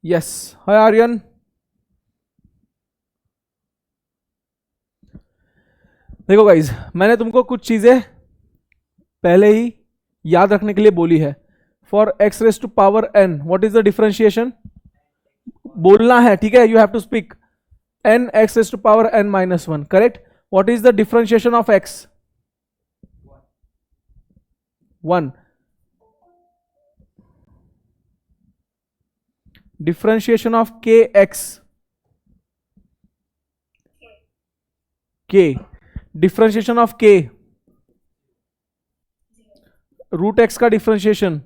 Yes, हाय आर्यन। देखो guys, मैंने तुमको कुछ चीजें पहले ही याद रखने के लिए बोली है। For x raise to power n what is the differentiation, बोलना है, ठीक है, you have to speak. N x raise to power n minus one, correct. What is the differentiation of x? One. Differentiation of k x, k. Differentiation of k, root x का differentiation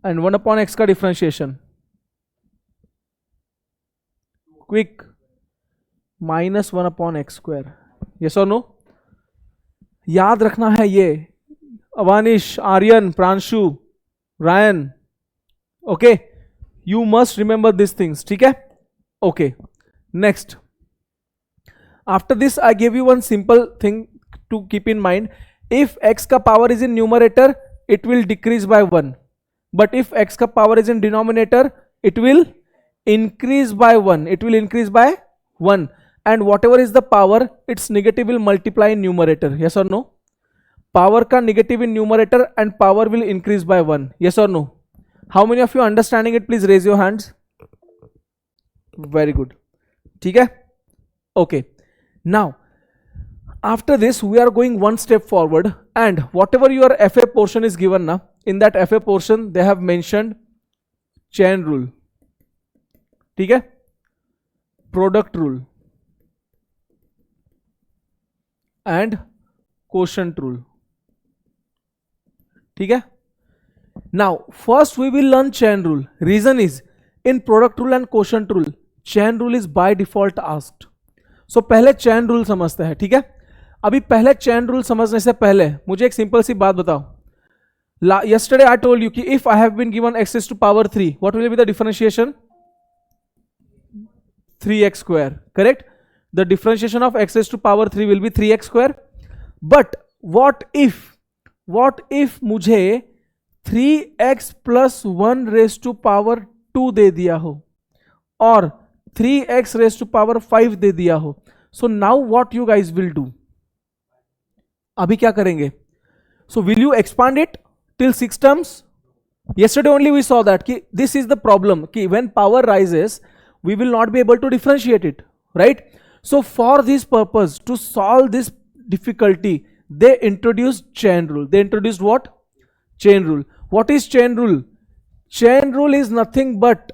and one upon x का differentiation. Quick, minus one upon x square. Yes और no? याद रखना है ये। अवानिश, Aryan, Pranshu, Rayan, okay, you must remember this things, ठीक है? Okay, next. After this I give you one simple thing to keep in mind. If x का power is in numerator, it will decrease by 1, but if x का power is in denominator, it will increase by 1. It will increase by 1, and whatever is the power, its negative will multiply in numerator. Yes or no? Power का negative in numerator and power will increase by 1. Yes or no? How many of you understanding it? Please raise your hands. Very good. ठीक है? Okay. Now after this we are going one step forward, and whatever your FA portion is given now, in that FA portion they have mentioned chain rule, ठीक है, product rule and quotient rule, ठीक है। Now first we will learn chain rule. Reason is, in product rule and quotient rule, chain rule is by default asked. So पहले chain rule समझते हैं, ठीक है। अभी पहले चैन रूल समझने से पहले मुझे एक सिंपल सी बात बताओ। yesterday I told you कि if I have been given x raised to power 3, what will be the differentiation? 3x square, correct? The differentiation of x raised to power 3 will be 3x square. But what if मुझे 3x plus 1 raised to power 2 दे दिया हो और 3x raised to power 5 दे दिया हो? So now what you guys will do? अभी क्या करेंगे? So will you expand it till 6 terms? Yesterday only we saw that कि this is the problem कि when power rises we will not be able to differentiate it, right? So for this purpose, to solve this difficulty, they introduced chain rule. They introduced what? Chain rule. What is chain rule? Chain rule is nothing but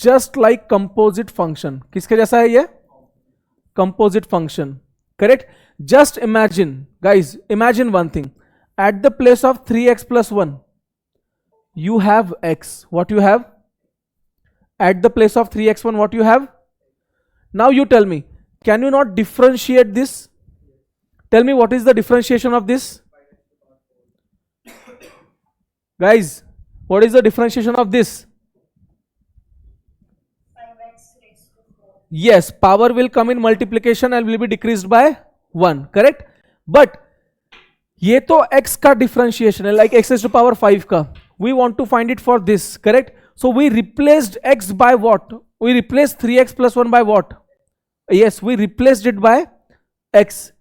just like composite function. किसके जैसा है ये? Composite function, correct? Just imagine, guys, imagine one thing. At the place of 3x plus 1, you have x. What you have? At the place of 3x1, what you have? Now you tell me, can you not differentiate this? Tell me what is the differentiation of this? Guys, what is the differentiation of this? Yes, power will come in multiplication and will be decreased by 1, correct? But ये तो x का differentiation है, like x raised to power 5 का. We want to find it for this, correct? So we replaced x by what? We replaced 3x plus 1 by what? Yes, we replaced it by x.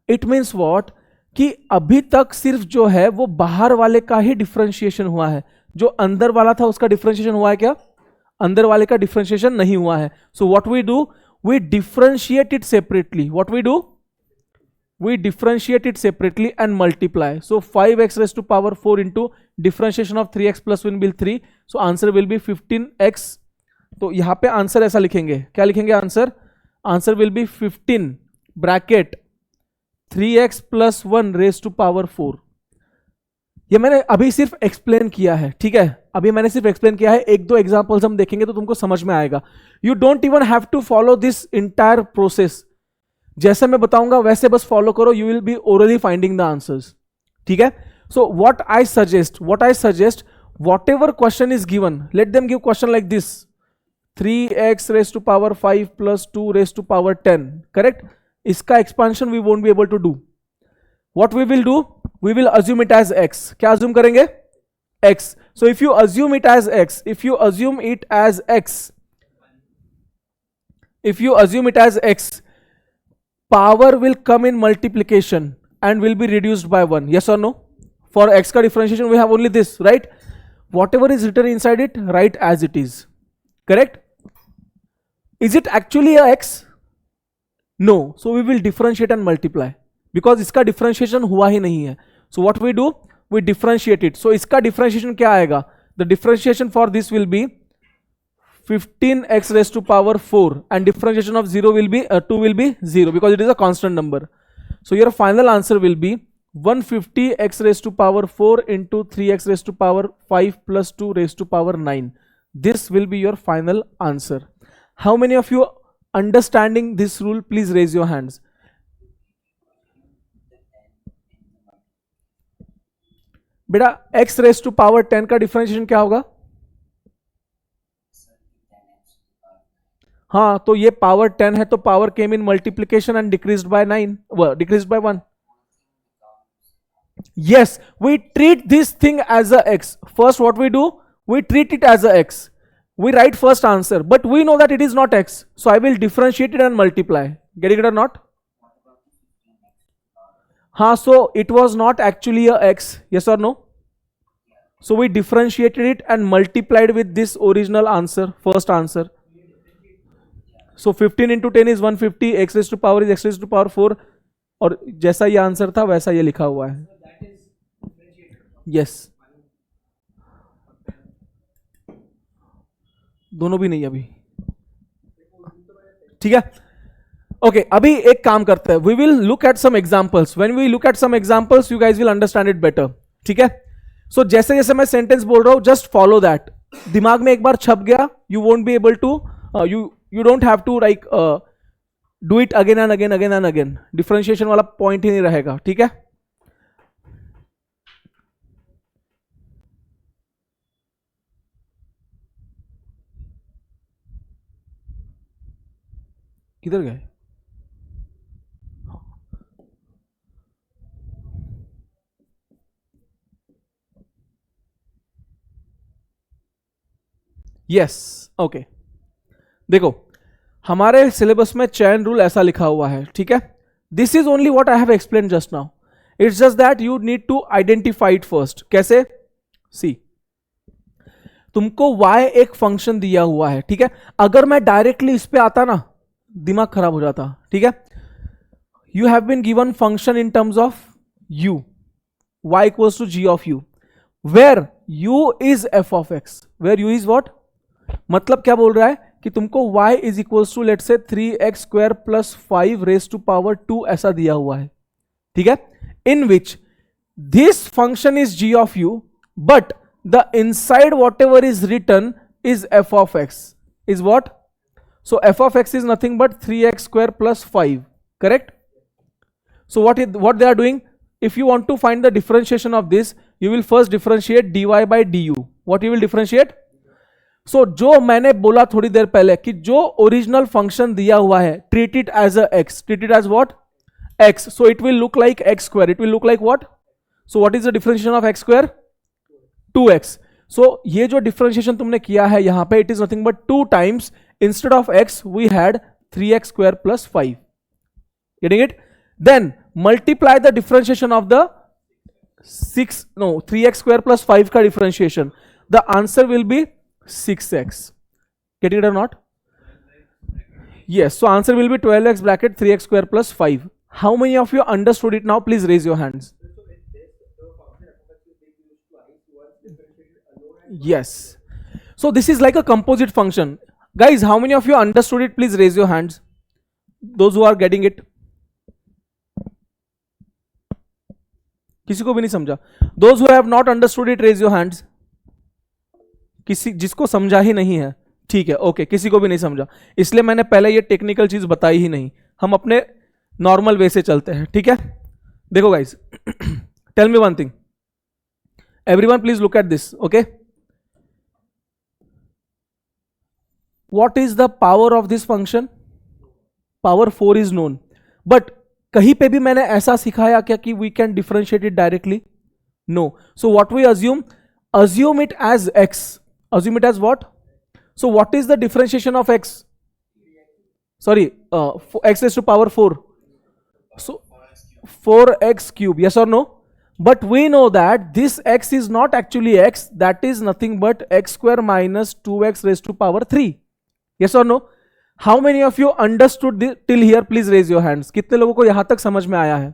It means what? कि अभी तक सिर्फ जो है वो बाहर वाले का ही डिफरेंशिएशन हुआ है, जो अंदर वाला था उसका डिफरेंशिएशन हुआ है क्या? अंदर वाले का डिफरेंशिएशन नहीं हुआ है. So what we do, we differentiate it separately. What we do, we differentiate it separately and multiply. So 5x raised to power 4 into differentiation of 3x plus 1 will 3. So answer will be 15x. तो यहाँ पे answer ऐसा लिखेंगे, क्या लिखेंगे answer? Answer will be 15 bracket 3x plus 1 raised to power 4. ये मैंने अभी सिर्फ एक्सप्लेन किया है, ठीक है? अभी मैंने सिर्फ एक्सप्लेन किया है. एक दो एग्जांपल्स हम देखेंगे तो तुमको समझ में आएगा. You don't even have to follow this entire process. जैसे मैं बताऊंगा वैसे बस फॉलो करो. You will be only finding the answers, ठीक है? So what I suggest, whatever question is given, let them give question like this, 3x raised to power 5 plus 2 raised to power 10, correct? इसका expansion we won't be able to do. What we will do, we will assume it as x. क्या assume करेंगे? x. So if you assume it as x, if you assume it as x, power will come in multiplication and will be reduced by 1. Yes or no? For x ka differentiation we have only this, right? Whatever is written inside it, write as it is. Correct? Is it actually a x? No. So we will differentiate and multiply because इसका differentiation हुआ ही नहीं है. So what we do? We differentiate it. So इसका differentiation क्या आएगा? The differentiation for this will be 15x raised to power 4 and differentiation of 2 will be 0 because it is a constant number. So your final answer will be 150x raised to power 4 into 3x raised to power 5 plus 2 raised to power 9. This will be your final answer. How many of you understanding this rule? Please raise your hands. बेटा x raised to power 10 का differentiation क्या होगा? हाँ, तो ये power 10 है तो power came in multiplication and decreased bye 9, decreased bye 1. Yes, we treat this thing as a x. First what we do? We treat it as a x. We write first answer, but we know that it is not x. So I will differentiate it and multiply. Getting it or not? हाँ, so it was not actually a x. Yes or no? So we differentiated it and multiplied with this original answer, first answer. So 15 into 10 is 150, x raised to power is x raised to power 4. और जैसा ये answer था वैसा ये लिखा हुआ है. Yes, दोनों भी नहीं अभी. ठीक है, ओके. अभी एक काम करते हैं, we will look at some examples. When we look at some examples you guys will understand it better. ठीक है, सो जैसे जैसे मैं सेंटेंस बोल रहा हूं जस्ट फॉलो दैट. दिमाग में एक बार छप गया, you won't be able to, you don't have to like do it again and again again and again. Differentiation वाला पॉइंट ही नहीं रहेगा. ठीक है, किधर गए? Yes, okay. देखो हमारे सिलेबस में चैन रूल ऐसा लिखा हुआ है. ठीक है, this is only what I have explain just now. It's just that you need to identify it first. कैसे? सी, तुमको y एक फंक्शन दिया हुआ है. ठीक है, अगर मैं डायरेक्टली इस पे आता ना दिमाग खराब हो जाता. ठीक है, you have been given function in terms of u, y equals to g of u, where u is f of x, where u is what. मतलब क्या बोल रहा है कि तुमको y is equals to let's say 3x square plus 5 raise to power 2 ऐसा दिया हुआ है. ठीक है, in which this function is g of u but the inside whatever is written is f of x is what. So f of x is nothing but 3x square plus 5, correct? So what they are doing, if you want to find the differentiation of this, you will first differentiate dy by du. What you will differentiate? So जो मैंने बोला थोड़ी देर पहले कि जो original function दिया हुआ है, treat it as a x, treat it as what? x. So it will look like x square. It will look like what? So what is the differentiation of x square? 2x. So ये जो differentiation तुमने किया है यहाँ पे, it is nothing but 2 times. Instead of x we had 3x square plus 5. Getting it? Then multiply the differentiation of the 3x square plus 5 ka differentiation. The answer will be 6x. Getting it or not? Yes, so answer will be 12x bracket 3x square plus 5. How many of you understood it now? Please raise your hands. Yes, so this is like a composite function. Guys, how many of you understood it? Please raise your hands. Those who are getting it. किसी को भी नहीं समझा? Those who have not understood it, raise your hands. किसी जिसको समझा ही नहीं है, ठीक है, ओके. किसी को भी नहीं समझा, इसलिए मैंने पहले ये टेक्निकल चीज बताई ही नहीं. हम अपने नॉर्मल वे से चलते हैं. ठीक है, देखो guys, tell me one thing. Everyone please look at this. Okay, what is the power of this function? Power 4 is known, but कहीं पे भी मैंने ऐसा सिखाया क्या कि we can differentiate it directly? No. So what we assume, assume it as x. Assume it as what? So what is the differentiation of x? Sorry, x raised to power 4. So 4x cube, yes or no? But we know that this x is not actually x, that is nothing but x square minus 2x raised to power 3. Yes or no? How many of you understood this till here? Please raise your hands. कितने लोगों को यहां तक समझ में आया है?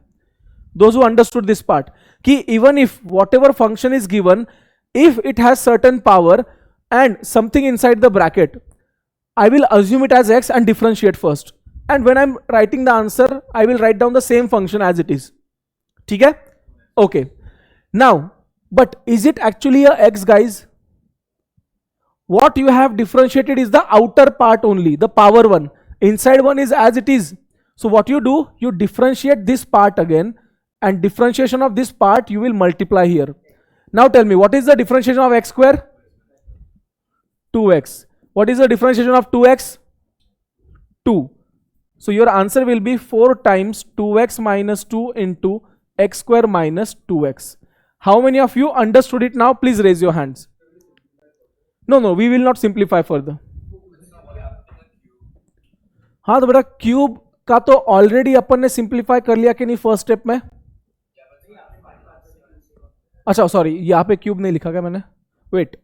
Those who understood this part, कि even if whatever function is given, if it has certain power and something inside the bracket, I will assume it as x and differentiate first. And when I'm writing the answer, I will write down the same function as it is. ठीक है? Okay. Now, but is it actually a x, guys? What you have differentiated is the outer part only, the power one. Inside one is as it is. So what you do, you differentiate this part again, and differentiation of this part you will multiply here. Now tell me, what is the differentiation of x square? 2x. What is the differentiation of 2x? 2. So your answer will be 4 times 2x minus 2 into x square minus 2x. How many of you understood it now? Please raise your hands. No, we will not simplify further. हाँ तो बेटा cube का तो already अपन ने simplify कर लिया कि नहीं फर्स्ट स्टेप में? अच्छा सॉरी, यहाँ पे क्यूब नहीं लिखा क्या मैंने? वेट,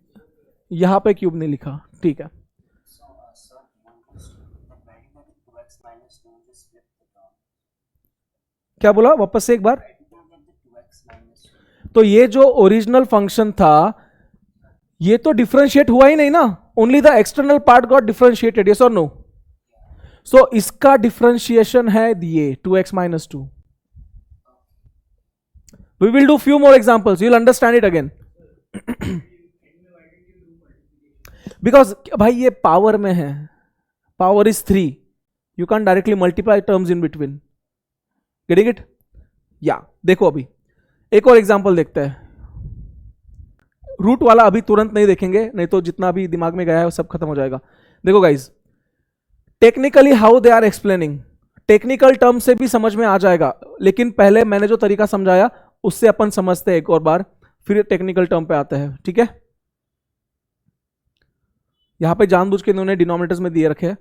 यहाँ पे क्यूब नहीं लिखा, ठीक है. क्या बोला वापस से एक बार? तो ये जो ओरिजिनल फंक्शन था ये तो डिफरेंशिएट हुआ ही नहीं ना, only the external part got differentiated. Yes और नो? सो इसका डिफरेंशिएशन है ये 2x minus 2. We will do few more examples. You will understand it again. Because भाई ये पावर में है, power is 3. You can't directly multiply terms in between. Getting it? या देखो अभी एक और एग्जाम्पल देखते हैं. रूट वाला अभी तुरंत नहीं देखेंगे, नहीं तो जितना भी दिमाग में गया है वो सब खत्म हो जाएगा. देखो guys, technically how they are explaining, technical term से भी समझ में आ जाएगा, लेकिन पहले मैंने जो तरीका समझाया उससे अपन समझते हैं एक और बार, फिर टेक्निकल टर्म पे आते हैं. ठीक है? यहां पे जानबूझ के इन्होंने डिनोमिनेटर्स में दिए रखे हैं.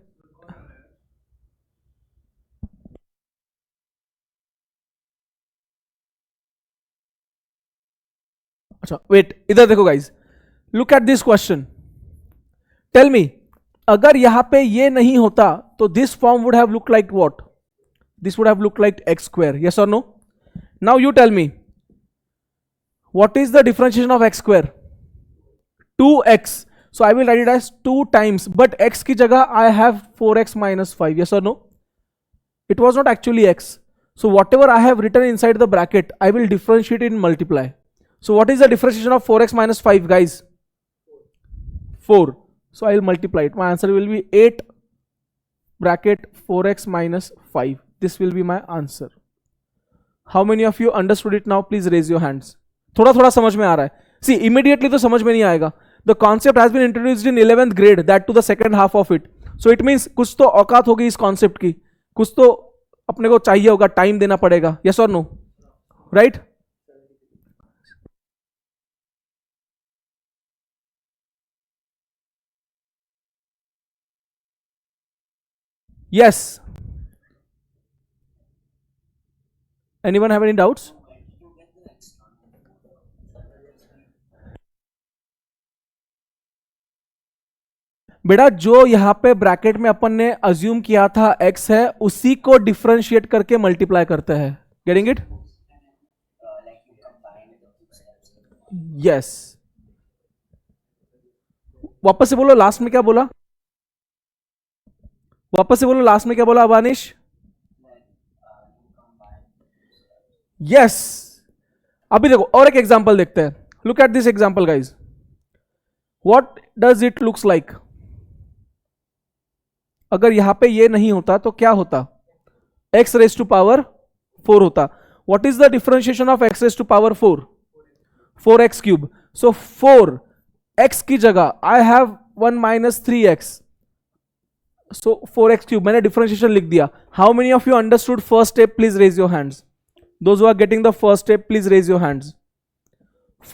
अच्छा वेट, इधर देखो guys, look at this question. Tell me, अगर यहां पे ये नहीं होता तो this form would have look like what? This would have look like x square. Yes और no? Now you tell me, what is the differentiation of x square? 2x. So I will write it as 2 times, but x की जगह I have 4x minus 5. Yes or no? It was not actually x. So whatever I have written inside the bracket, I will differentiate it in multiply. So what is the differentiation of 4x minus 5, guys? 4. So I will multiply it. My answer will be 8 bracket 4x minus 5. This will be my answer. How many of you understood it now? Please raise your hands. थोड़ा थोड़ा समझ में आ रहा है. सी immediately तो समझ में नहीं आएगा. The concept has been introduced in 11th grade, that to the second half of it. So it means कुछ तो औकात होगी इस कॉन्सेप्ट की, कुछ तो अपने को चाहिए होगा, टाइम देना पड़ेगा. यस और no? Right? Yes. Anyone have any doubts? बेटा जो यहां पे ब्रैकेट में अपन ने अज्यूम किया था x है, उसी को डिफरेंशिएट करके मल्टीप्लाई करते हैं. Getting it? यस. वापस से बोलो लास्ट में क्या बोला? वापस से बोलो लास्ट में क्या बोला अबानिश? यस. अभी देखो और एक एग्जांपल देखते हैं. Look at this example guys. What does it looks like? अगर यहां पे ये नहीं होता तो क्या होता? x रेज टू पावर 4 होता. What is the differentiation of x raise to power 4? 4x cube. So 4x की जगह I have 1 minus 3x. So 4x cube मैंने डिफरेंशिएशन लिख दिया. How many of you understood first step? Please raise your hands. Those who are getting the first step please raise your hands.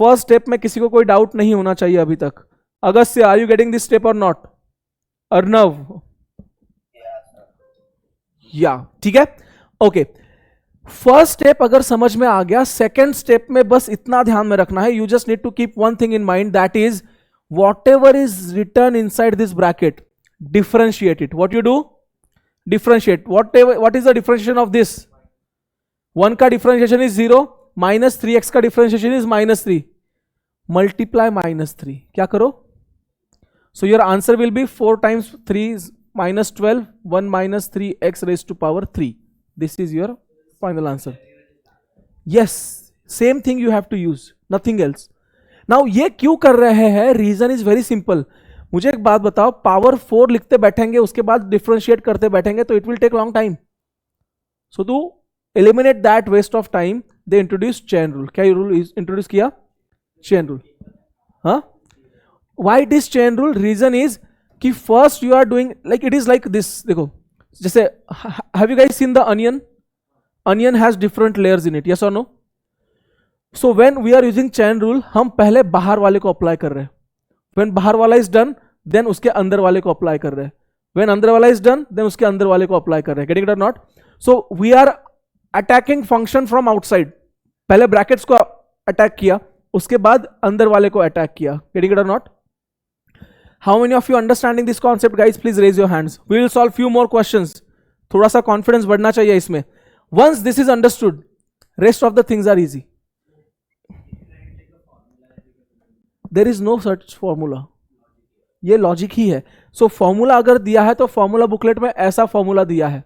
First step में किसी को कोई doubt नहीं होना चाहिए अभी तक. Agastya, are you getting this step और नॉट? अर्नव, या ठीक है. ओके, फर्स्ट स्टेप अगर समझ में आ गया, सेकेंड स्टेप में बस इतना ध्यान में रखना है. You just need to keep one thing in mind, that is whatever is written inside this bracket, differentiate it. What you do? Differentiate. What is the differentiation of this? 1 का differentiation is 0, minus 3x का differentiation is minus 3. Multiply minus 3. क्या करो? So your answer will be 4 times 3 is minus 12, 1 minus 3x raised to power 3. This is your final answer. Yes, same thing you have to use, nothing else. Now ये क्यों कर रहे हैं? Reason is very simple. मुझे एक बात बताओ, power 4 लिखते बैठेंगे, उसके बाद डिफरेंशिएट करते बैठेंगे, तो it will take long time. So to eliminate that waste of time, they introduce chain rule. क्या रूल इंट्रोड्यूस किया? Chain rule. हाँ, why this chain rule? Reason is कि first you are doing like it is like this. देखो, जैसे have you guys seen the onion? Onion has different layers in it, yes और no? So when we are using chain rule, हम पहले बाहर वाले को apply कर रहे हैं. व्हेन बाहर वाला इज डन, देन उसके अंदर वाले को अप्लाई कर रहे हैं. व्हेन अंदर वाला इज डन, देन उसके अंदर वाले को अप्लाई कर रहे हैं. गेटिंग इट और not? So we are attacking function from outside. पहले ब्रैकेट्स को अटैक किया, उसके बाद अंदर वाले को अटैक किया. गेटिंग इट और not? How many of you understanding this concept guys? Please raise your hands. We will solve few more questions. थोड़ा सा कॉन्फिडेंस बढ़ना चाहिए इसमें. Once this is understood, rest of the things are easy. There is no such formula, ये logic ही है. So formula अगर दिया है तो फॉर्मूला बुकलेट में ऐसा फॉर्मूला दिया है,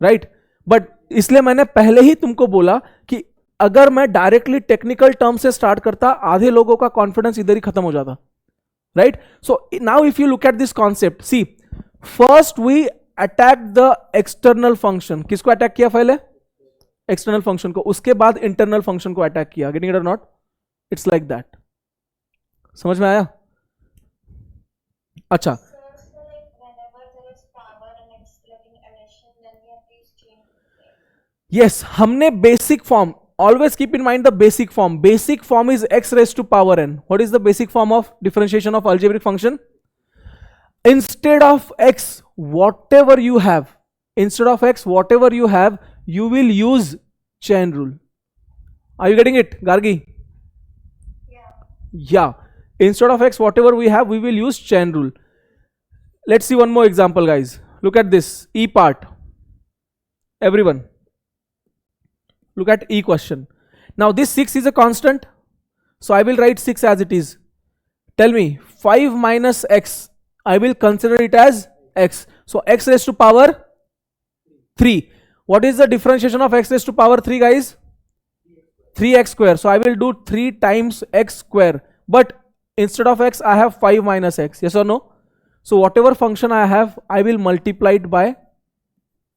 राइट? बट इसलिए मैंने पहले ही तुमको बोला कि अगर मैं डायरेक्टली टेक्निकल टर्म से स्टार्ट करता, आधे लोगों का कॉन्फिडेंस इधर ही खत्म हो जाता, right? So now if you look at this concept, see first we attack the external function. किसको अटैक किया पहले? एक्सटर्नल फंक्शन को. उसके बाद इंटरनल फंक्शन को अटैक किया. गेटिंग इट और नॉट? It's like that. समझ में आया? अच्छा, यस, हमने basic form, always keep in mind the basic form. Basic form is x raised to power n. What is the basic form of differentiation of algebraic function? Instead of x whatever you have, instead of x whatever you have, you will use chain rule. Are you getting it, Gargi? Yeah. Instead of x whatever we have, we will use chain rule. Let's see one more example, guys. Look at this E part. Everyone, look at E question. Now this 6 is a constant, so I will write 6 as it is. Tell me, 5 minus x, I will consider it as x. So x raised to power 3. What is the differentiation of x raised to power 3, guys? 3x square. So I will do 3 times x square. But instead of x, I have 5 minus x. Yes or no? So whatever function I have, I will multiply it by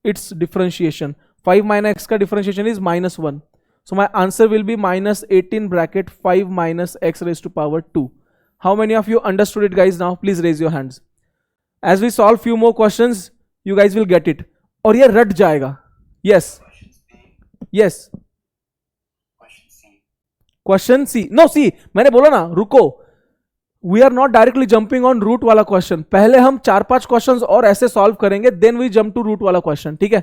its differentiation. 5 minus x ka differentiation is minus 1. So my answer will be minus 18 bracket 5 minus x raised to power 2. How many of you understood it, guys? Now please raise your hands. As we solve few more questions, you guys will get it. और ये रट जाएगा. Yes. Yes. Question C. No, C. मैंने बोला ना, रुको. We are not directly jumping on root वाला question. पहले हम 4-5 क्वेश्चंस और ऐसे सॉल्व करेंगे, then we jump to root वाला क्वेश्चन. ठीक है?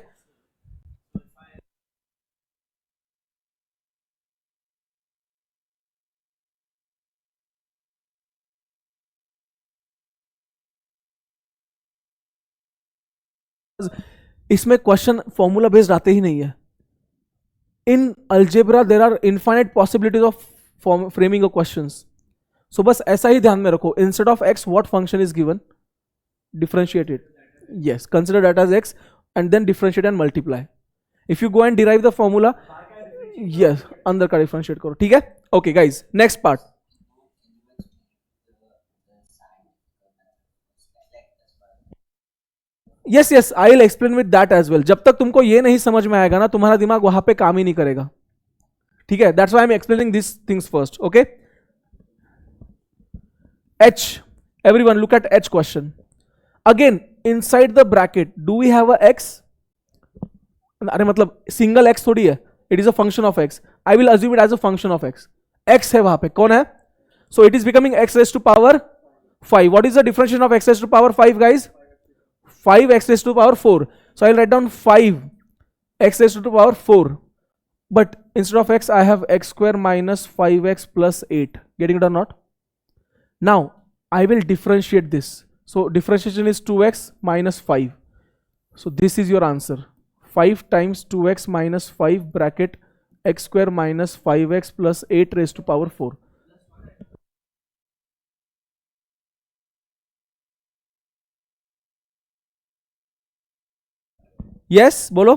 इसमें क्वेश्चन फॉर्मूला बेस्ड आते ही नहीं है. In algebra there are infinite possibilities of framing of questions. So बस ऐसा ही ध्यान में रखो. Instead of x what function is given, differentiate it. Yes, consider that as x and then differentiate and multiply. If you go and derive the formula, yes, अंदर का differentiate करो. ठीक है? Okay guys, next part. Yes yes, I will explain with that as well. जब तक तुमको ये नहीं समझ में आएगा ना, तुम्हारा दिमाग वहां पे काम ही नहीं करेगा. ठीक है? That's why I am explaining this things first. Okay? H. Everyone look at H question. Again, inside the bracket, do we have a x? अरे मतलब सिंगल x थोड़ी है. It is a function of x. I will assume it as a function of x. x है वहां पे, कौन है? So it is becoming x raise to power 5. What is the differentiation of x raise to power 5 guys? 5x raised to power 4. So I'll write down 5x raised to power 4. But instead of x, I have x square minus 5x plus 8. Getting it or not? Now, I will differentiate this. So differentiation is 2x minus 5. So this is your answer. 5 times 2x minus 5 bracket x square minus 5x plus 8 raised to power 4. Yes, bolo.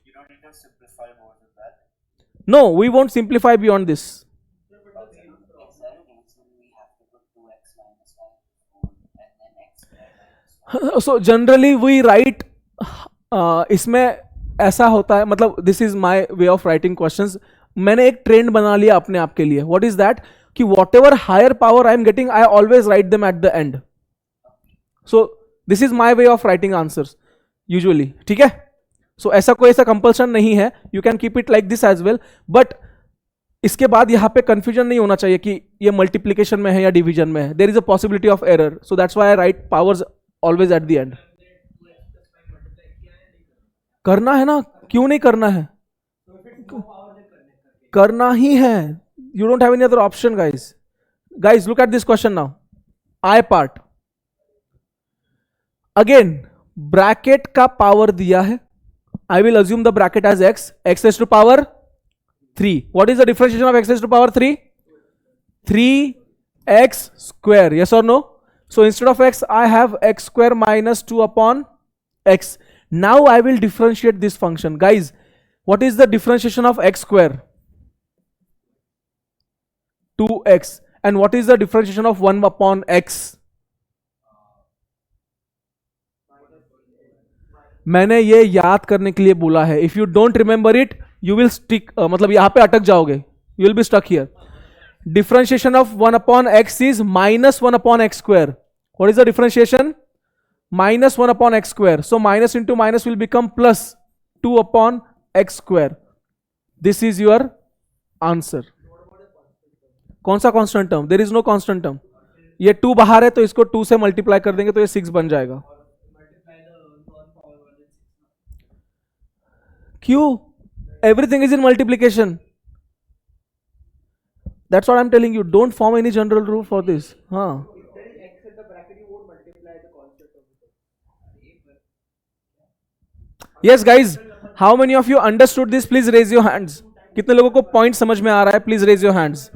You don't need to simplify more than that. No, we won't simplify beyond this. Okay. So we have to put 2x minus 5 and then x square minus 5. So generally we write इसमें ऐसा होता है, मतलब this is my way of writing questions. मैंने एक trend बना लिया अपने आप के लिए. What is that? कि whatever higher power I am getting, I always write them at the end. So this is my way of writing answers usually. ठीक है? सो ऐसा कोई ऐसा कंपल्सन नहीं है, you can keep it like this as well. But इसके बाद यहां पे कंफ्यूजन नहीं होना चाहिए कि ये मल्टीप्लीकेशन में है या डिवीजन में है. There is a possibility of error. So that's why I write powers always at the end. करना है ना, क्यों नहीं करना है? करना ही है. You don't have any other option guys. Guys look at this question now. I part again bracket का पावर दिया है. I will assume the bracket as x raised to power 3. What is the differentiation of x raised to power 3? 3x square. Yes or no? So instead of x, I have x square minus 2 upon x. Now I will differentiate this function. Guys, what is the differentiation of x square? 2x. And what is the differentiation of 1 upon x? मैंने ये याद करने के लिए बोला है. If you don't remember it you will stick, मतलब यहां पे अटक जाओगे. You will be stuck here. Differentiation of 1 upon x is minus 1 upon x square. What is the differentiation? Minus 1 upon x square. So minus into minus will become plus 2 upon x square. This is your answer. कौन सा constant term? There is no constant term. ये 2 बाहर है तो इसको 2 से multiply कर देंगे तो ये 6 बन जाएगा. क्यों? Everything is in multiplication. That's what I am telling you. Don't form any general rule for this. हाँ, yes guys, how many of you understood this? Please raise your hands. कितने लोगों को पॉइंट समझ में आ रहा है? Please raise your hands.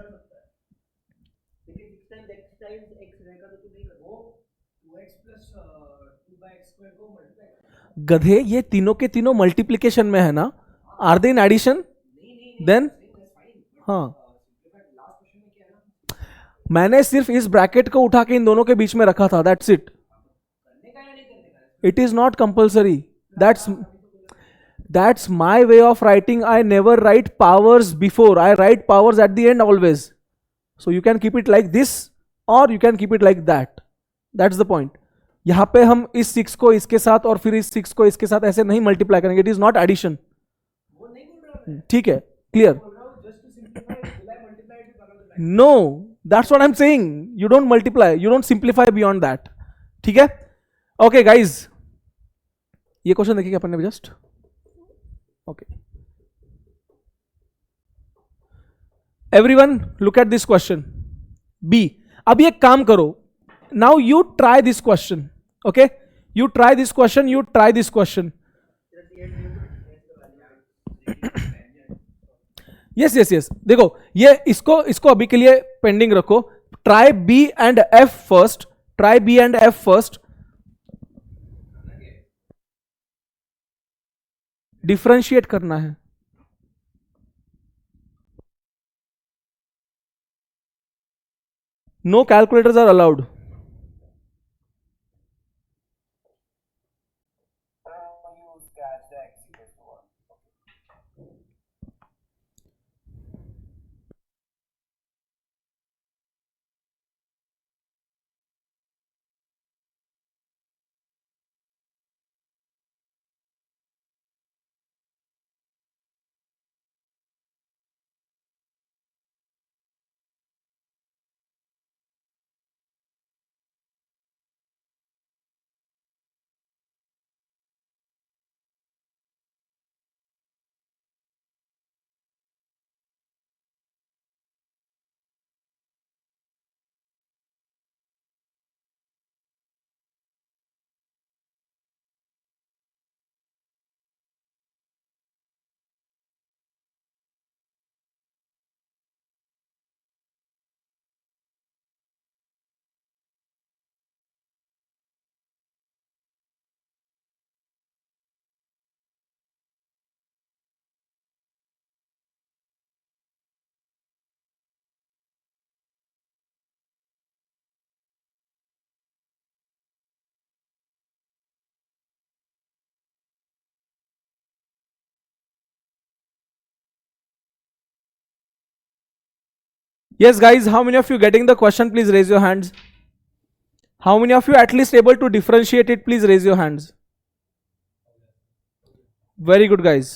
गधे, ये तीनों के तीनों मल्टीप्लीकेशन में है ना? Are they in addition? Then हाँ, मैंने सिर्फ इस ब्रैकेट को उठा के इन दोनों के बीच में रखा था. That's it. It is not compulsory. That's my way of writing. I never write powers before. I write powers at the end always. So you can keep it like this और you can keep it like that. That's the point. यहां पे हम इस 6 को इसके साथ और फिर इस 6 को इसके साथ ऐसे नहीं मल्टीप्लाई करेंगे. It is not addition. ठीक है? Clear? No, that's what I am saying. You don't multiply, you don't simplify beyond that. ठीक है? ओके गाइज, ये क्वेश्चन देखिए अपन ने just. Okay, everyone look at this question B. अब ये काम करो. Now you try this question. Okay, you try this question, you try this question. Yes yes yes. देखो, ये इसको अभी के लिए पेंडिंग रखो. Try B and F first. Try B and F first. Differentiate करना है. No calculators are allowed. Yes guys, how many of you getting the question? Please raise your hands. How many of you at least able to differentiate it? Please raise your hands. Very good guys.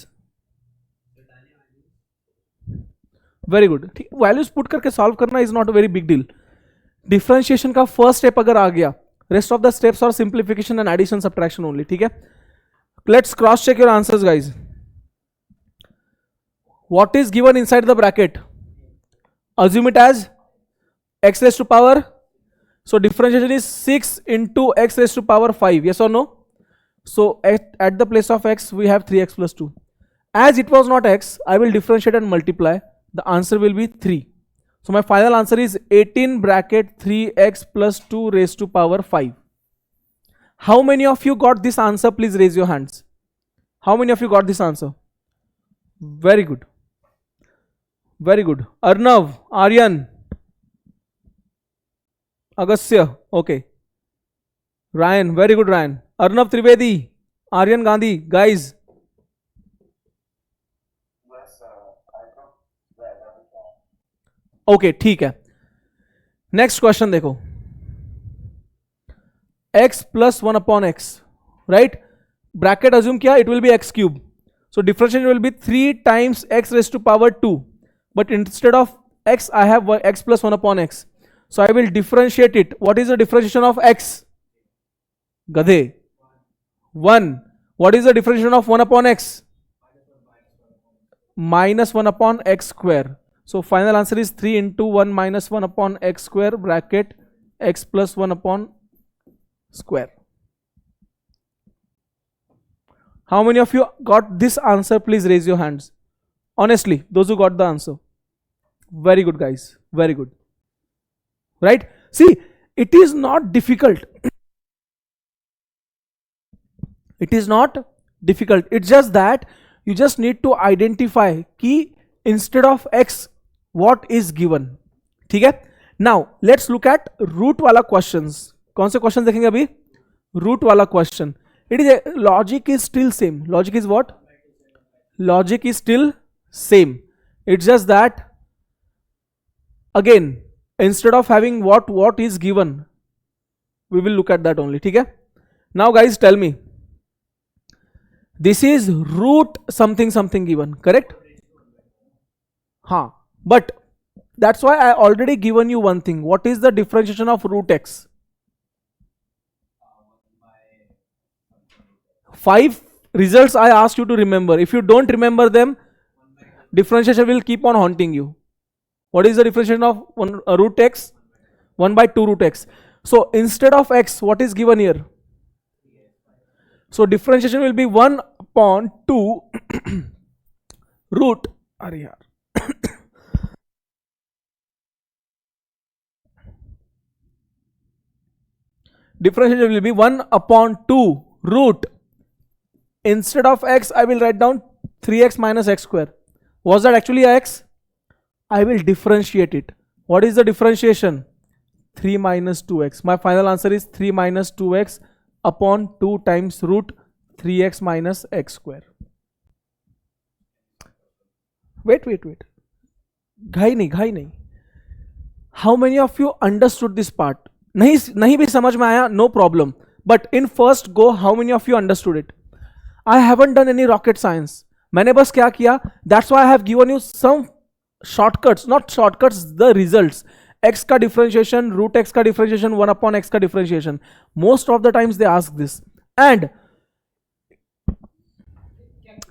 Very good. Values put करके solve करना is not a very big deal. Differentiation का first step अगर आ गया, rest of the steps और simplification and addition subtraction only. ठीक है, let's cross check your answers guys. What is given inside the bracket? assume it as x raised to power. So differentiation is 6 into x raised to power 5. Yes or no? So at the place of x we have 3x plus 2. As it was not x, I will differentiate and multiply. The answer will be 3. So my final answer is 18 bracket 3x plus 2 raised to power 5. How many of you got this answer? Please raise your hands. How many of you got this answer? Very good. Very good. Arnav, Aryan, Agastya, okay. Ryan, very good Ryan. Arnav Trivedi, Aryan Gandhi, guys. Yes, I know. Okay, ठीक है. Next question देखो. x plus 1 upon x, right? Bracket assume क्या? It will be x cube. So differentiation will be 3 times x raised to power 2. But instead of x, I have x plus 1 upon x. So I will differentiate it. What is the differentiation of x? Gadhe. 1. What is the differentiation of 1 upon x? Minus 1 upon x square. So final answer is 3 into 1 minus 1 upon x square bracket x plus 1 upon square. How many of you got this answer? Please raise your hands. Honestly, those who got the answer. Very good guys, very good. Right? See, it is not difficult. It is not difficult. It's just that you just need to identify key instead of x what is given. ठीक है? Now let's look at root वाला questions. कौन से questions देखेंगे अभी? Root वाला question. It is a logic is still same. Logic is what? Logic is still same. It's just that again instead of having what is given, we will look at that only. ठीक है? Now guys tell me, this is root something something given, correct? हाँ, but that's why I already given you one thing. What is the differentiation of root x? 5 results I asked you to remember. If you don't remember them, differentiation will keep on haunting you. What is the differentiation of root x? 1 by 2 root x. So instead of x, what is given here? So differentiation will be 1 upon 2 root. Differentiation will be 1 upon 2 root. Instead of x, I will write down 3x minus x square. Was that actually a x? I will differentiate it. What is the differentiation? 3 minus 2x. My final answer is 3 minus 2x upon 2 times root 3x minus x square. Wait. घाई नहीं. How many of you understood this part? नहीं भी समझ में आया, no problem. But in first go, how many of you understood it? I haven't done any rocket science. मैंने बस क्या किया? That's why I have given you some shortcuts, not shortcuts, the results. X का differentiation, root x का differentiation, 1 upon x का differentiation. Most of the times they ask this. And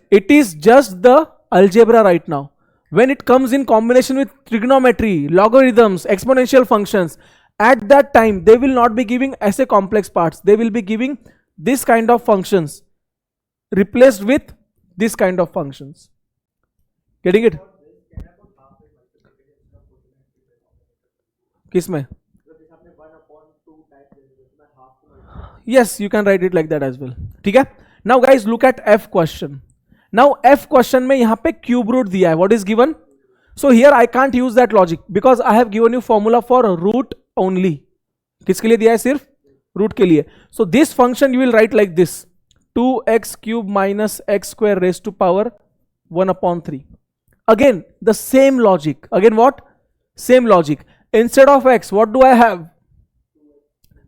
it is just the algebra right now. When it comes in combination with trigonometry, logarithms, exponential functions, at that time they will not be giving ऐसे complex parts. They will be giving this kind of functions replaced with this kind of functions. Getting it? किसमें? Yes, you can write it like that as well. ठीक है? Now guys look at F question. Now F question में यहाँ पे cube root दिया है. What is given? So here I can't use that logic because I have given you formula for root only. किसके लिए दिया है? सिर्फ root के लिए. So this function you will write like this. 2x cube minus x square raised to power 1 upon 3. Again the same logic. Again what? Same logic. Instead of x, what do I have?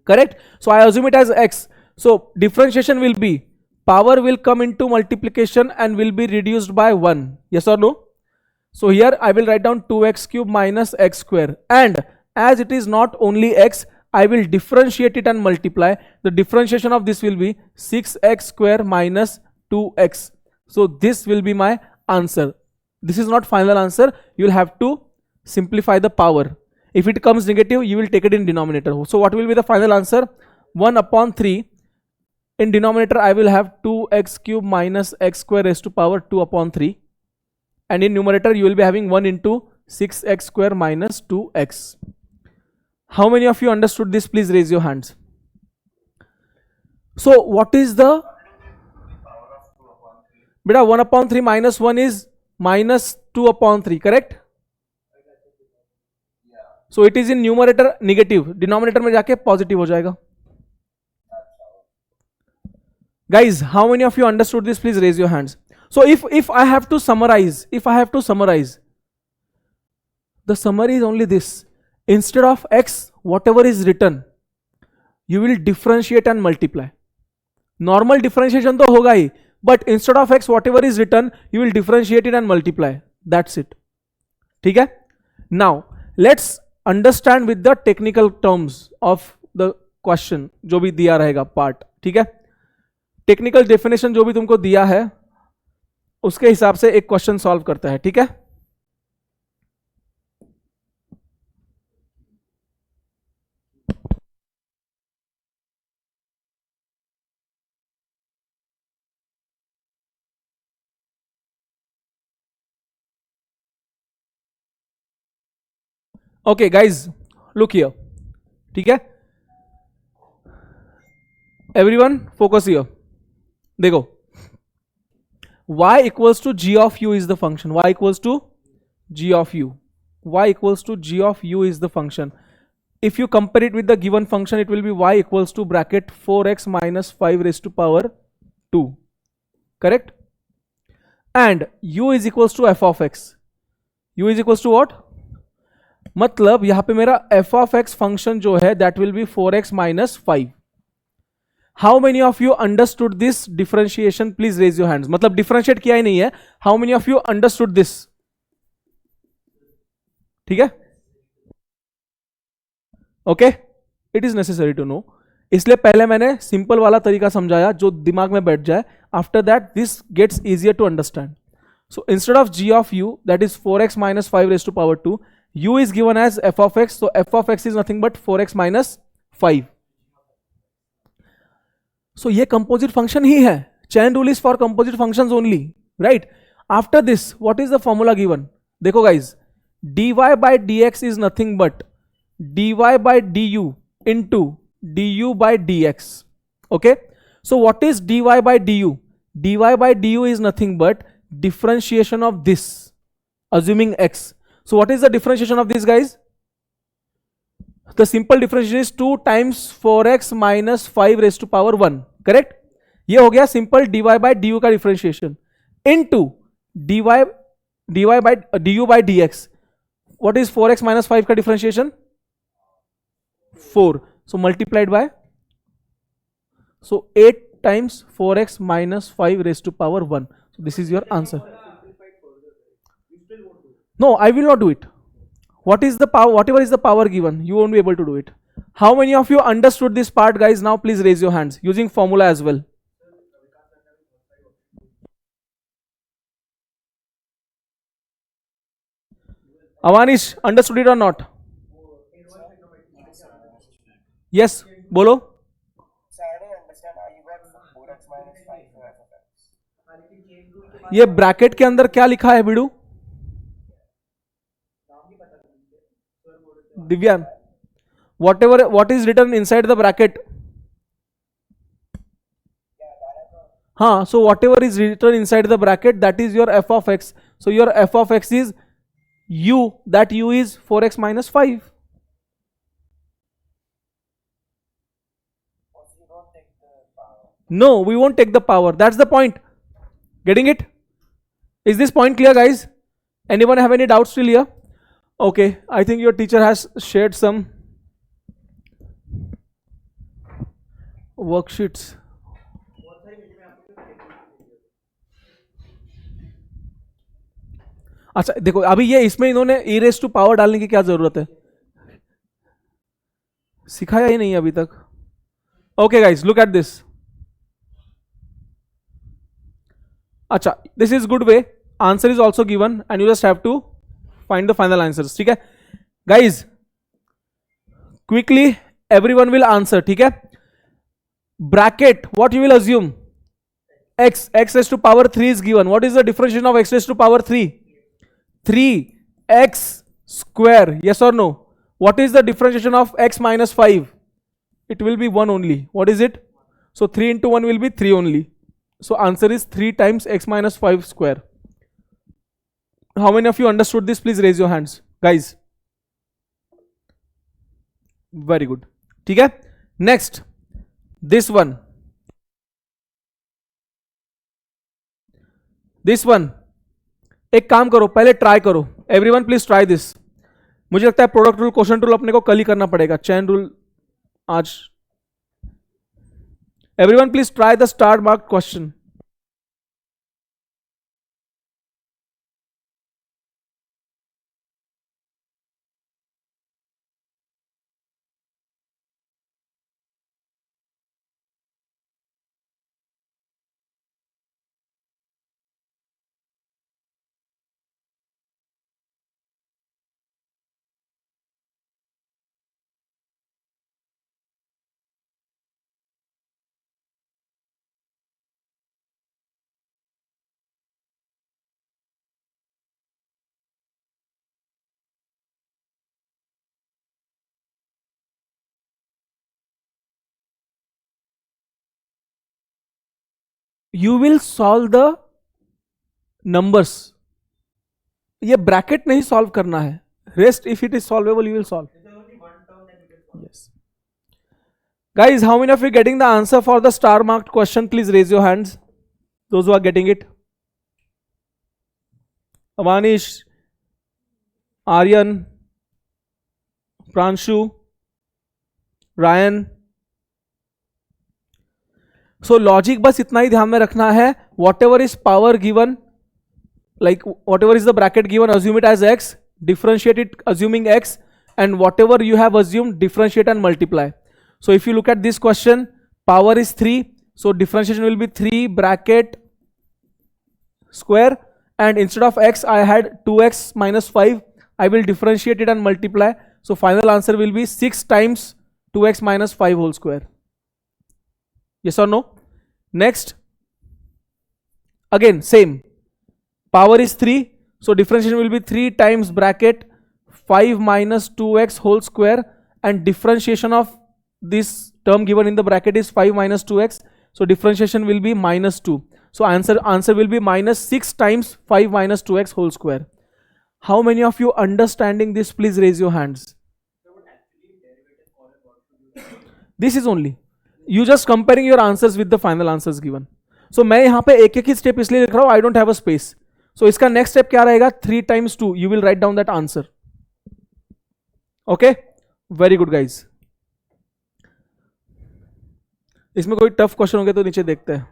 Correct? So I assume it as x. So differentiation will be, power will come into multiplication and will be reduced by 1. Yes or no? So here I will write down 2x cube minus x square, and as it is not only x, I will differentiate it and multiply. The differentiation of this will be 6x square minus 2x. So this will be my answer. This is not final answer. You will have to simplify the power. If it comes negative, you will take it in denominator. So what will be the final answer? 1 upon 3. In denominator, I will have 2x cube minus x square raised to power 2 upon 3. And in numerator, you will be having 1 into 6x square minus 2x. How many of you understood this? Please raise your hands. So what is the... Beta 1 upon 3 minus 1 is minus 2 upon 3, correct? So it is in numerator negative, denominator में जाके positive हो जाएगा. Guys, how many of you understood this? Please raise your hands. So if I have to summarize, the summary is only this. Instead of x, whatever is written, you will differentiate and multiply. Normal differentiation तो होगा ही, but instead of x, whatever is written, you will differentiate it and multiply. That's it. ठीक है? Now let's understand with the technical terms of the question जो भी दिया रहेगा part. ठीक है? टेक्निकल डेफिनेशन जो भी तुमको दिया है उसके हिसाब से एक क्वेश्चन सॉल्व करता है. ठीक है? Okay guys, look here. ठीक है? Everyone focus here. देखो, y equals to g of u is the function. Y equals to g of u. Y equals to g of u is the function. If you compare it with the given function, it will be y equals to bracket 4x minus 5 raised to power 2. Correct? And u is equals to f of x. U is equals to what? मतलब यहां पे मेरा f of x function जो है that will be 4x minus 5. How many of you understood this differentiation? Please raise your hands. मतलब differentiate किया ही नहीं है. How many of you understood this? ठीक है? Okay? It is necessary to know. इसलिए पहले मैंने सिंपल वाला तरीका समझाया जो दिमाग में बैठ जाए. After that, this gets easier to understand. So instead of g of u, that is 4x minus 5 raised to power 2, u is given as f of x. So f of x is nothing but 4x minus 5. So ये composite function ही है. Chain rule is for composite functions only, right? After this, what is the formula given? देखो guys, dy by dx is nothing but dy by du into du by dx. Okay? So what is dy by du? Dy by du is nothing but differentiation of this, assuming x. So what is the differentiation of this, guys? The simple differentiation is 2 times 4x minus 5 raised to power 1. Correct? ये हो गया simple dy by du का differentiation into dy by du by dx. What is 4x minus 5 का differentiation? 4. So multiplied by, so 8 times 4x minus 5 raised to power 1. So this is your answer. No, I will not do it. What is the power? Whatever is the power given, you won't be able to do it. How many of you understood this part, guys? Now please raise your hands using formula as well. Avanish, understood it or not? Yes, bolo. So I don't understand how you got 4x minus 5 for f of x. ये bracket के अंदर क्या लिखा है बिडू? Divyan, what is written inside the bracket? हाँ, so whatever is written inside the bracket, that is your f of x. So your f of x is u, that u is 4x minus 5. No, we won't take the power. That's the point. Getting it? Is this point clear, guys? Anyone have any doubts till here? Okay, I think your teacher has shared some worksheets. अच्छा देखो, अभी ये इसमें इन्होंने ई race to power डालने की क्या जरूरत है, सिखाया ही नहीं अभी तक. Okay guys, look at this. अच्छा, this is good way. Answer is also given and you just have to find the final answers. ठीक है guys, quickly everyone will answer. ठीक है, bracket what you will assume, x raised to power 3 is given. What is the differentiation of x raised to power 3? 3x square. Yes or no? What is the differentiation of x minus 5? It will be 1 only. What is it? So 3 into 1 will be 3 only. So answer is 3 times x minus 5 square. How many of you understood this? Please raise your hands, guys. Very good. ठीक है, next this one. This one, एक काम करो, पहले try करो. Everyone please try this. मुझे लगता है प्रोडक्ट रूल, क्वेश्चन रूल अपने को कल ही करना पड़ेगा, चैन रूल आज. Everyone please try the star mark question. You will solve the numbers. ये ब्रैकेट नहीं सॉल्व करना है, rest if it is solvable you will solve. Yes guys, how many of you getting the answer for the star marked question? Please raise your hands, those who are getting it. Avanish, Aryan, Pranshu, Ryan. So logic बस इतना ही ध्यान में रखना है. Whatever is power given, like whatever is the bracket given, assume it as x, differentiate it assuming x, and whatever you have assumed, differentiate and multiply. So if you look at this question, power is 3, so differentiation will be 3 bracket square, and instead of x I had 2x minus 5. I will differentiate it and multiply, so final answer will be 6 times 2x minus 5 whole square. Yes or no? Next, again same, power is 3, so differentiation will be 3 times bracket 5 minus 2x whole square, and differentiation of this term given in the bracket is 5 minus 2x, so differentiation will be minus 2. So answer will be minus 6 times 5 minus 2x whole square. How many of you understanding this? Please raise your hands. This is only you just comparing your answers with the final answers given. So मैं यहाँ पे एक एक ही step इसलिए लिख रहा हूँ, I don't have a space. So इसका नेक्स्ट स्टेप क्या रहेगा? 3 times 2. You will write down that answer. Okay? Very good guys. इसमें कोई टफ क्वेश्चन होंगे तो नीचे देखते हैं.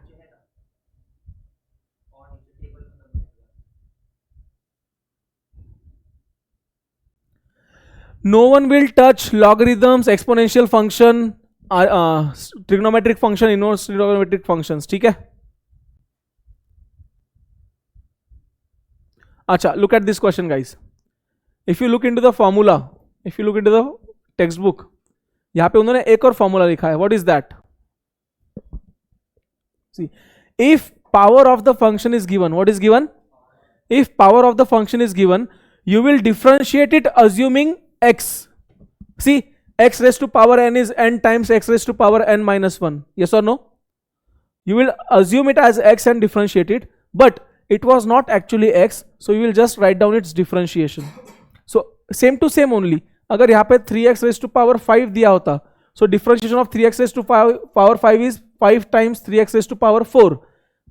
No one will touch logarithms, exponential function, trigonometric function, inverse trigonometric functions. ठीक है. अच्छा, look at this question guys. If you look into the formula, if you look into the textbook, यहाँ पे उन्होंने एक और फॉर्मूला लिखा है. What is that? See, if power of the function is given, what is given? If power of the function is given, you will differentiate it assuming x. See, x raised to power n is n times x raised to power n minus 1. Yes or no? You will assume it as x and differentiate it, but it was not actually x, so you will just write down its differentiation. So same to same only. अगर यहाँ पे 3x raised to power 5 दिया होता, so differentiation of 3x raised to power 5 is 5 times 3x raised to power 4.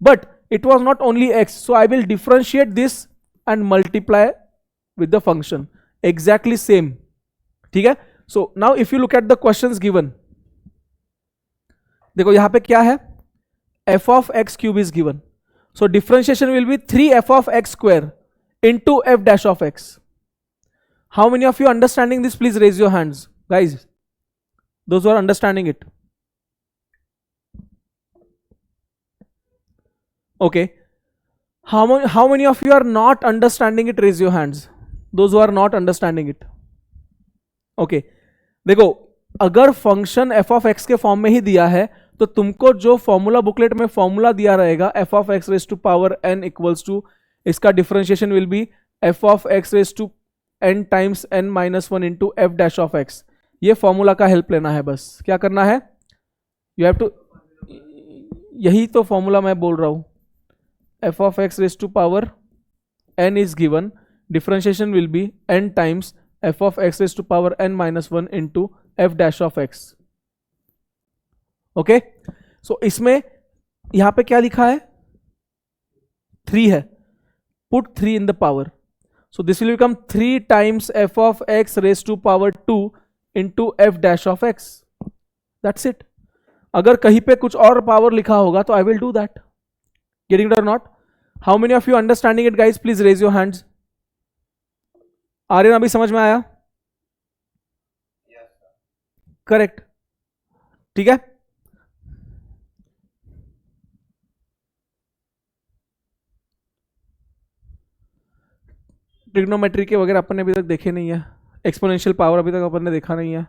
But it was not only x, so I will differentiate this and multiply with the function. Exactly same, ठीक है. सो now if you look at the questions given, देखो यहां पे क्या है, f of x cube is given, so differentiation will be 3f of x square into f dash of x. How many of you understanding this? Please raise your hands, guys, those who are understanding it. Okay, how many of you are not understanding it? Raise your hands, those who are not understanding it. Okay, देखो अगर function f of x के form में ही दिया है तो तुमको जो formula booklet में फॉर्मूला दिया रहेगा f of x raise to power n equals to, इसका differentiation will be f of x raise to n times n minus one into f dash of x. ये फॉर्मूला का help लेना है, बस क्या करना है, यू हैव टू, यही तो फॉर्मूला मैं बोल रहा हूं, f of x raise to power n is given, differentiation will be n times f of x raise to power n minus one into f dash of x. Okay, so इसमें यहां पे क्या लिखा है, 3 है, put 3 in the power, so this will become 3 times f of x raise to power 2 into f dash of x. That's it. अगर कहीं पे कुछ और पावर लिखा होगा तो I will do that. Getting it और not? How many of you understanding it guys? Please raise your hands. Aryan अभी समझ में आया? करेक्ट, ठीक है. ट्रिग्नोमेट्री के वगैरह अपन ने अभी तक देखे नहीं है, एक्सपोनेंशियल पावर अभी तक अपन ने देखा नहीं है.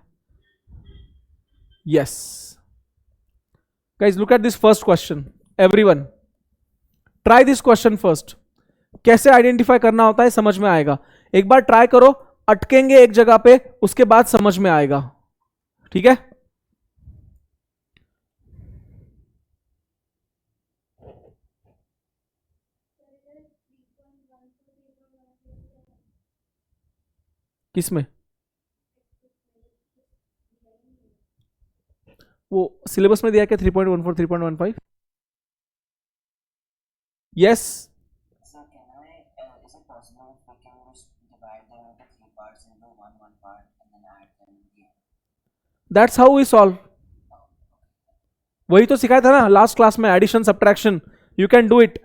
Yes guys, look at this first question. Everyone try this question first. कैसे आइडेंटिफाई करना होता है समझ में आएगा. एक बार ट्राई करो, अटकेंगे एक जगह पे, उसके बाद समझ में आएगा, ठीक है. किसमें? वो सिलेबस में दिया क्या 3.14 3.15? Yes. Sir, is it possible if we can just divide them into 3 parts into one part and then add them in the end? That's how we solve. वही तो सिखाया था ना लास्ट क्लास में, addition subtraction. You can do it.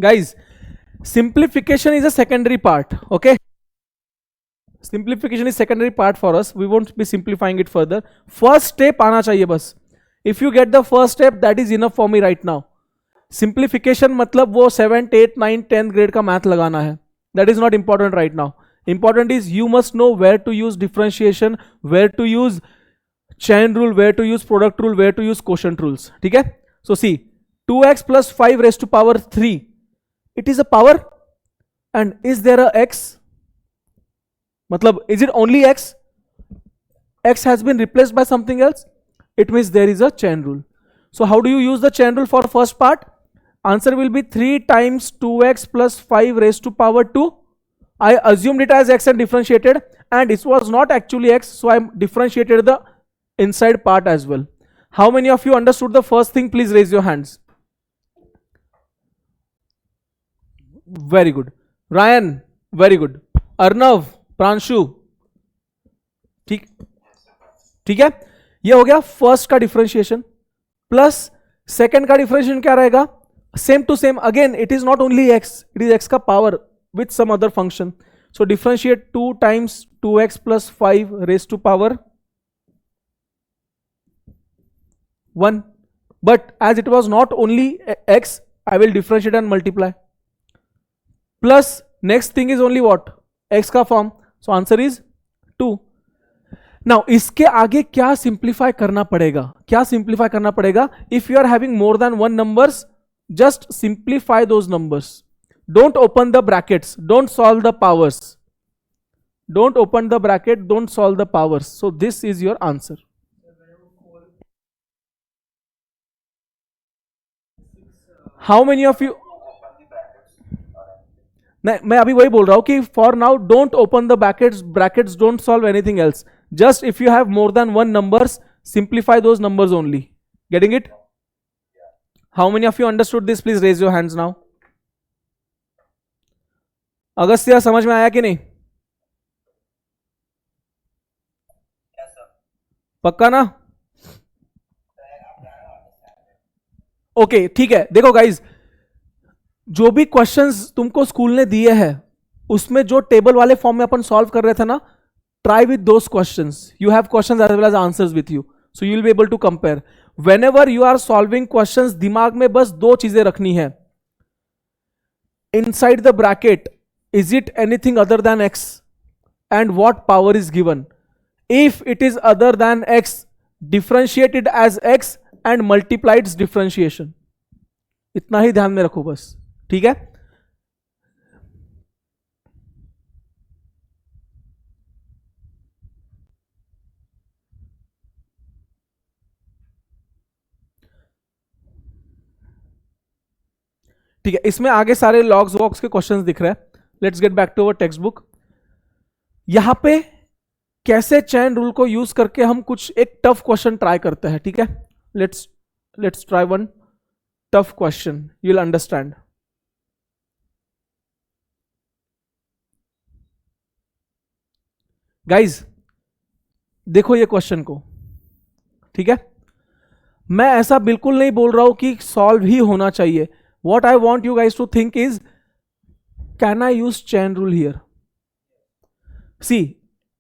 Guys simplification is a secondary part. Okay, simplification is secondary part for us. We won't be simplifying it further. First step आना चाहिए बस. If you get the first step, that is enough for me right now. Simplification मतलब वो 7th 8th 9th 10th grade का math लगाना है. That is not important right now. Important is you must know where to use differentiation, where to use chain rule, where to use product rule, where to use quotient rules. ठीक है? So see, 2x plus 5 raised to power 3. It is a power, and is there a x? मतलब is it only x? X has been replaced by something else. It means there is a chain rule. So how do you use the chain rule for first part? Answer will be 3 times 2x plus 5 raised to power 2. I assumed it as x and differentiated, and it was not actually x, so I differentiated the inside part as well. How many of you understood the first thing? Please raise your hands. Very good. Ryan, very good. Arnav, Pranshu, ठीक ठीक है. ये हो गया first का differentiation. Plus second का differentiation क्या रहेगा? Same to same again. It is not only x, it is x का power with some other function. So differentiate 2 times 2x plus 5 raised to power 1. But as it was not only x, I will differentiate and multiply. Plus next thing is only what? X का form. So answer is 2. Now इसके आगे क्या simplify करना पड़ेगा? क्या simplify करना पड़ेगा? If you are having more than one numbers, just simplify those numbers. Don't open the brackets, don't solve the powers. Don't open the bracket, don't solve the powers. So this is your answer. How many of you? नहीं, मैं अभी वही बोल रहा हूं कि for now don't open the brackets don't solve anything else. Just if you have more than one numbers, simplify those numbers only. Getting it? How many of you understood this? Please raise your hands now. Agastya समझ में आया कि नहीं? पक्का ना? Okay ठीक है. देखो गाइज, जो भी क्वेश्चंस तुमको स्कूल ने दिए हैं उसमें जो टेबल वाले फॉर्म में अपन सॉल्व कर रहे थे ना, try with those questions. You have questions as well as answers with you, so you will be able to compare. Whenever you are solving questions, दिमाग में बस दो चीजें रखनी है. Inside the bracket, is it anything other than x, and what power is given? If it is other than x, differentiate it as x and multiply its differentiation. इतना ही ध्यान में रखो बस. ठीक है? ठीक है. इसमें आगे सारे लॉग्स वॉक्स के क्वेश्चंस दिख रहे हैं. Let's get back to our textbook. यहां पे कैसे चैन रूल को यूज करके हम कुछ एक टफ क्वेश्चन ट्राई करते हैं. ठीक है? Let's try one tough question. You will understand. Guys देखो ये क्वेश्चन को. ठीक है? मैं ऐसा बिल्कुल नहीं बोल रहा हूं कि सॉल्व ही होना चाहिए. What I want you guys to think is, can I use chain rule here? See,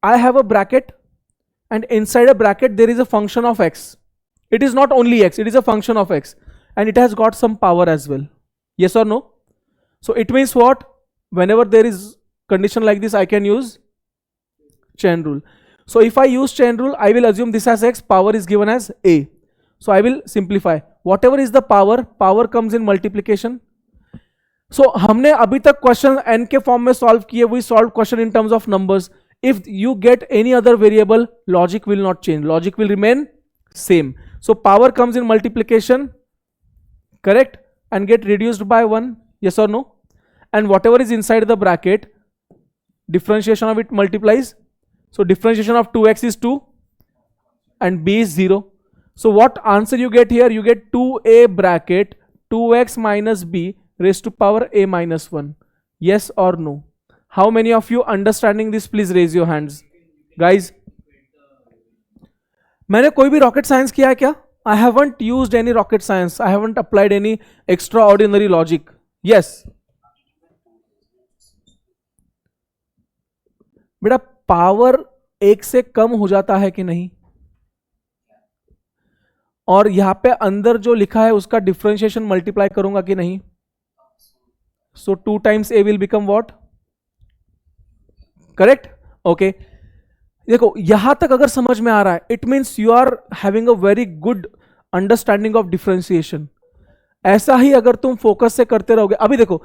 I have a bracket, and inside a bracket there is a function of x. It is not only x, it is a function of x, and it has got some power as well. Yes or no? So it means what? Whenever there is condition like this, I can use chain rule. So if I use chain rule, I will assume this as x, power is given as a. So I will simplify. Whatever is the power comes in multiplication. So हमने अभी तक question n के form में solve किए. We solve question in terms of numbers. If you get any other variable, logic will not change, logic will remain same. So power comes in multiplication, correct, and get reduced by 1. yes or no? And whatever is inside the bracket, differentiation of it multiplies. So differentiation of 2x is 2 and b is 0. So what answer you get here? You get 2a bracket 2x minus b raised to power a minus 1. Yes or no? How many of you understanding this? Please raise your hands. Guys, मैंने कोई भी rocket science किया है क्या? I haven't used any rocket science. I haven't applied any extraordinary logic. Yes. बेटा power एक से कम हो जाता है कि नहीं, और यहां पे अंदर जो लिखा है उसका डिफरेंशिएशन मल्टीप्लाई करूंगा कि नहीं, so 2 times a will become what, correct, okay. देखो यहां तक अगर समझ में आ रहा है, it means you are having a very good understanding of differentiation. ऐसा ही अगर तुम फोकस से करते रहोगे, अभी देखो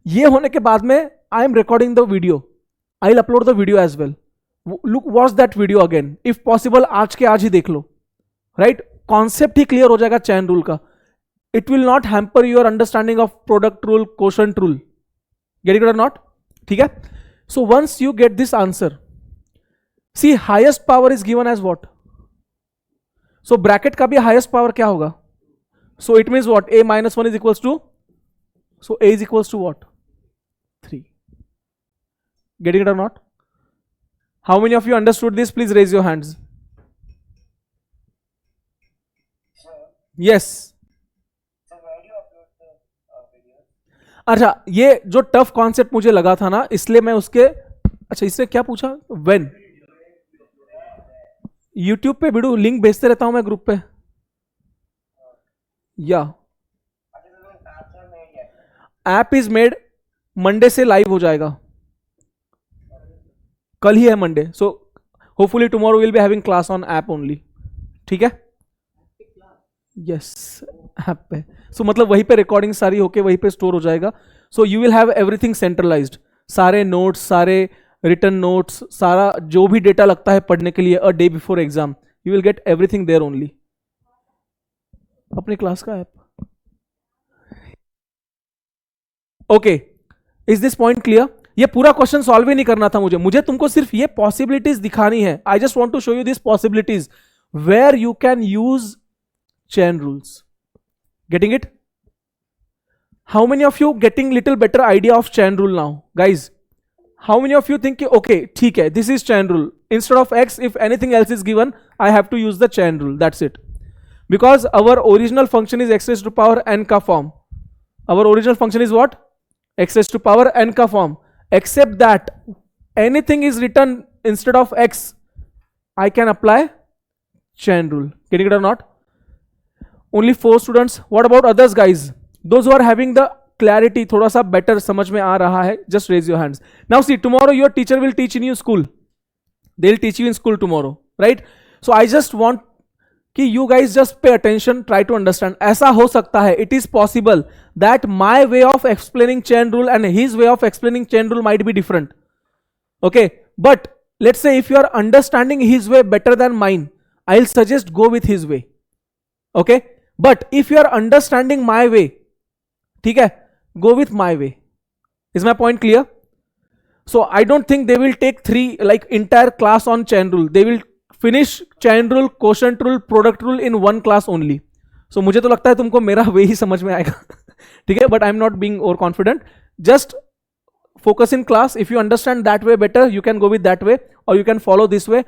ये होने के बाद में I am recording the video, I will upload the video as well, look watch that video again if possible, आज के आज ही देख लो, राइट, कॉन्सेप्ट ही क्लियर हो जाएगा चैन रूल का। It will not hamper your understanding of product rule, quotient rule, get it और नॉट, ठीक है। So once you get this answer, see highest power is given as what, so bracket का भी highest power क्या होगा, so it means what, a minus 1 is equals to, so a is equals to what, 3, getting it or not? How many of you understood this? Please raise your hands. Yes. अच्छा, ये जो tough concept मुझे लगा था ना, इसलिए मैं उसके, अच्छा इससे क्या पूछा, व्हेन यूट्यूब पे वीडियो लिंक भेजते रहता हूं मैं ग्रुप पे, या ऐप इज मेड, मंडे से लाइव हो जाएगा, कल ही है Monday, so hopefully tomorrow will be having class on app only, ठीक है, यस ऐप पे, सो मतलब वहीं पे रिकॉर्डिंग सारी होके वहीं पे स्टोर हो जाएगा, so you will have everything centralised, सारे नोट्स, सारे रिटर्न नोट्स, सारा जो भी डेटा लगता है पढ़ने के लिए a day before exam, you will get everything there only, अपनी क्लास का app, okay, is this point clear? ये पूरा क्वेश्चन सॉल्व ही नहीं करना था मुझे तुमको सिर्फ ये पॉसिबिलिटीज दिखानी है, I just want to show you this possibilities where you can use chain rules, getting it? How many of you getting little better idea of chain rule now, guys? How many of you think okay, ठीक है, this is chain rule, instead of x if anything else is given I have to use the chain rule, that's it, because our original function is x raised to power n का form, our original function is what, x raised to power n का form, except that anything is written instead of x I can apply chain rule, getting it or not? Only 4 students. What about others, guys? Those who are having the clarity, थोड़ा सा better समझ में आ रहा है, just raise your hands. Now see, tomorrow your teacher will teach in your school. They'll teach you in school tomorrow, right? So I just want कि you guys just pay attention, try to understand. ऐसा हो सकता है, it is possible that my way of explaining chain rule and his way of explaining chain rule might be different. Okay, but let's say if you are understanding his way better than mine, I'll suggest go with his way. Okay? But if you are understanding my way, ठीक है, go with my way. Is my point clear? So I don't think they will take 3 like entire class on chain rule. They will finish chain rule, quotient rule, product rule in 1 class only. So मुझे तो लगता है तुमको मेरा way ही समझ में आएगा, ठीक है, but I'm not being over confident. Just focus in class. If you understand that way better, you can go with that way, or you can follow this way.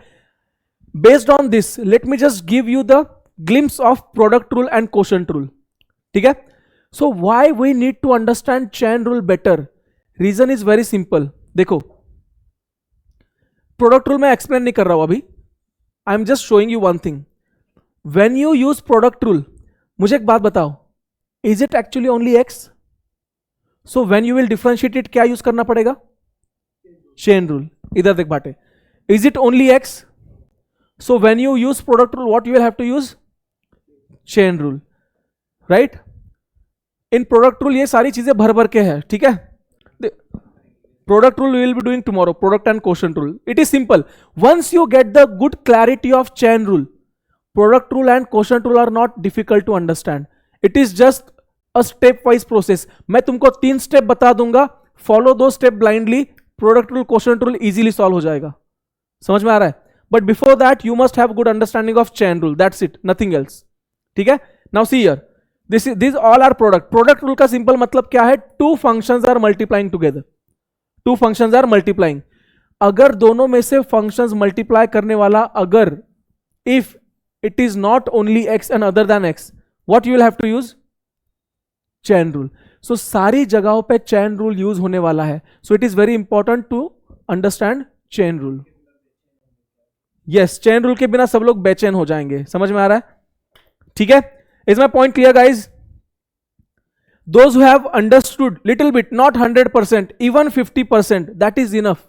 Based on this, let me just give you the glimpse of product rule and quotient rule, ठीक है? So why we need to understand chain rule better? Reason is very simple. देखो, product rule मैं explain नहीं कर रहा हूं अभी, I am just showing you one thing. When you use product rule, मुझे एक बात बताओ, is it actually only x? So when you will differentiate it, क्या use करना पड़ेगा? Chain rule. इधर देख बाटे, is it only x? So when you use product rule, what you will have to use? Chain rule, right? In product rule ये सारी चीजें भर भर के है, ठीक है? Product rule we will be doing tomorrow, product and quotient rule. It is simple. Once you get the good clarity of chain rule, product rule and quotient rule are not difficult to understand. It is just a step wise process. मैं तुमको 3 step बता दूंगा, follow those step blindly, product rule, quotient rule easily solve हो जाएगा, समझ में आ रहा है? But before that you must have good understanding of chain rule, that's it, nothing else, ठीक है? Now see here, these all are product rule का simple मतलब क्या है? 2 functions are multiplying together, 2 functions are multiplying. अगर दोनों में से functions multiply करने वाला, अगर if it is not only x and other than x, what you will have to use? Chain rule. So सारी जगहों पे chain rule use होने वाला है. So it is very important to understand chain rule, yes, chain rule के बिना सब लोग बेचैन हो जाएंगे, समझ में आ रहा है? ठीक है, is my point clear guys? Those who have understood little bit, not 100%, even 50%, that is enough.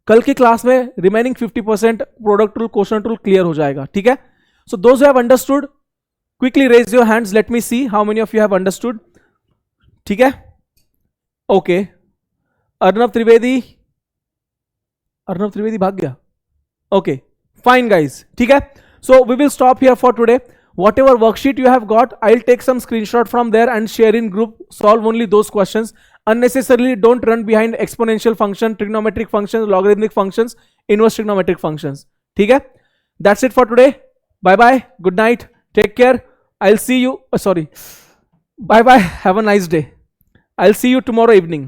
कल की क्लास में remaining 50% product rule, question rule clear हो जाएगा, ठीक है? So those have understood, quickly raise your hands, let me see how many of you have understood. ठीक है, okay. Arnab Trivedi भाग गया. ओके, फाइन गाइज, ठीक है. So we will stop here for today. Whatever worksheet you have got, I'll take some screenshot from there and share in group. Solve only those questions. Unnecessarily don't run behind exponential function, trigonometric functions, logarithmic functions, inverse trigonometric functions. ठीक है? That's it for today. Bye bye. Good night. Take care. I'll see you. Sorry. Bye bye. Have a nice day. I'll see you tomorrow evening.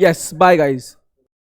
Yes. Bye guys.